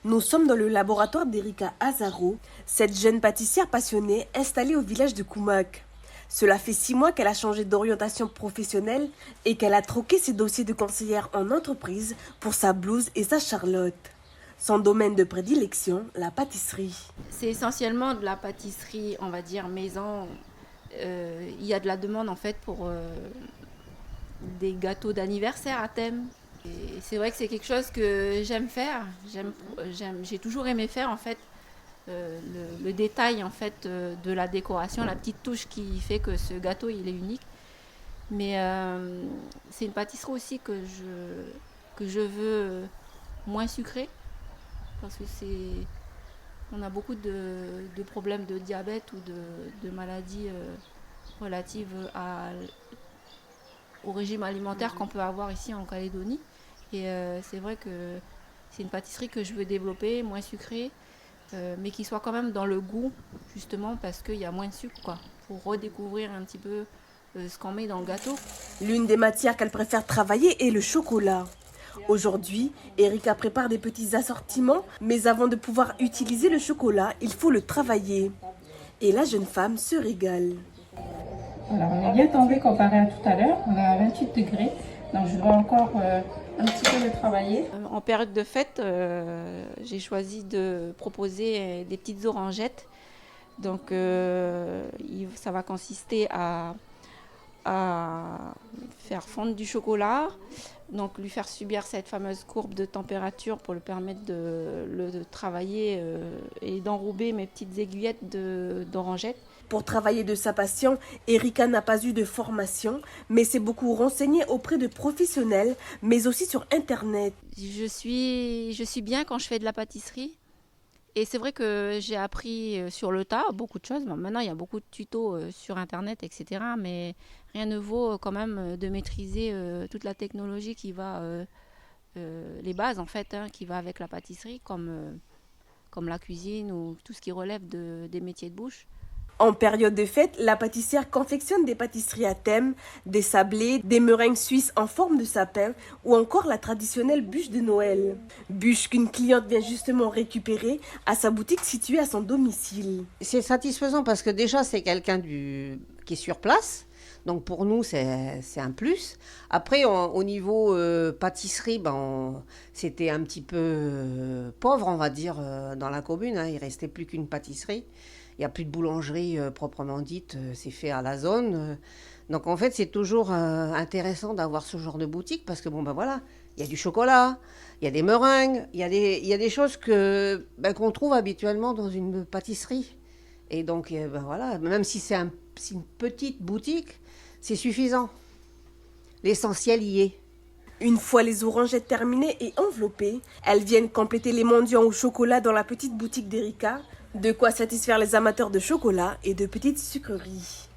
Nous sommes dans le laboratoire d'Erika Azaro, cette jeune pâtissière passionnée installée au village de Koumak. Cela fait 6 mois qu'elle a changé d'orientation professionnelle et qu'elle a troqué ses dossiers de conseillère en entreprise pour sa blouse et sa charlotte. Son domaine de prédilection, la pâtisserie. C'est essentiellement de la pâtisserie, on va dire, maison. Il y a de la demande en fait pour des gâteaux d'anniversaire à thème. Et c'est vrai que c'est quelque chose que j'aime faire. J'ai toujours aimé faire en fait le détail en fait de la décoration, la petite touche qui fait que ce gâteau il est unique. Mais c'est une pâtisserie aussi que je veux moins sucrée parce que on a beaucoup de problèmes de diabète ou de maladies relatives au régime alimentaire qu'on peut avoir ici en Calédonie. Et c'est vrai que c'est une pâtisserie que je veux développer, moins sucrée, mais qui soit quand même dans le goût, justement parce qu'il y a moins de sucre, quoi, pour redécouvrir un petit peu ce qu'on met dans le gâteau. L'une des matières qu'elle préfère travailler est le chocolat. Aujourd'hui, Erika prépare des petits assortiments, mais avant de pouvoir utiliser le chocolat, il faut le travailler. Et la jeune femme se régale. Voilà, on est bien tombé comparé à tout à l'heure. On est à 28 degrés, donc je dois encore un petit peu le travailler. En période de fête, j'ai choisi de proposer des petites orangettes. Donc ça va consister à faire fondre du chocolat, donc lui faire subir cette fameuse courbe de température pour le permettre de le travailler et d'enrober mes petites aiguillettes d'orangettes. Pour travailler de sa passion, Erika n'a pas eu de formation, mais s'est beaucoup renseignée auprès de professionnels, mais aussi sur Internet. Je suis bien quand je fais de la pâtisserie. Et c'est vrai que j'ai appris sur le tas beaucoup de choses. Bon, maintenant, il y a beaucoup de tutos sur Internet, etc. Mais rien ne vaut quand même de maîtriser toute la technologie qui va, les bases en fait, hein, qui va avec la pâtisserie, comme la cuisine ou tout ce qui relève des métiers de bouche. En période de fête, la pâtissière confectionne des pâtisseries à thème, des sablés, des meringues suisses en forme de sapin ou encore la traditionnelle bûche de Noël. Bûche qu'une cliente vient justement récupérer à sa boutique située à son domicile. C'est satisfaisant parce que déjà c'est quelqu'un qui est sur place. Donc pour nous, c'est un plus. Après, au niveau pâtisserie, c'était un petit peu pauvre, on va dire, dans la commune. Hein. Il ne restait plus qu'une pâtisserie. Il n'y a plus de boulangerie proprement dite, c'est fait à la zone. Donc en fait, c'est toujours intéressant d'avoir ce genre de boutique parce que voilà, il y a du chocolat, il y a des meringues, il y a des choses qu'on trouve habituellement dans une pâtisserie. Et donc voilà, même si c'est une petite boutique, c'est suffisant. L'essentiel y est. Une fois les orangettes terminées et enveloppées, elles viennent compléter les mendiants au chocolat dans la petite boutique d'Erika. De quoi satisfaire les amateurs de chocolat et de petites sucreries.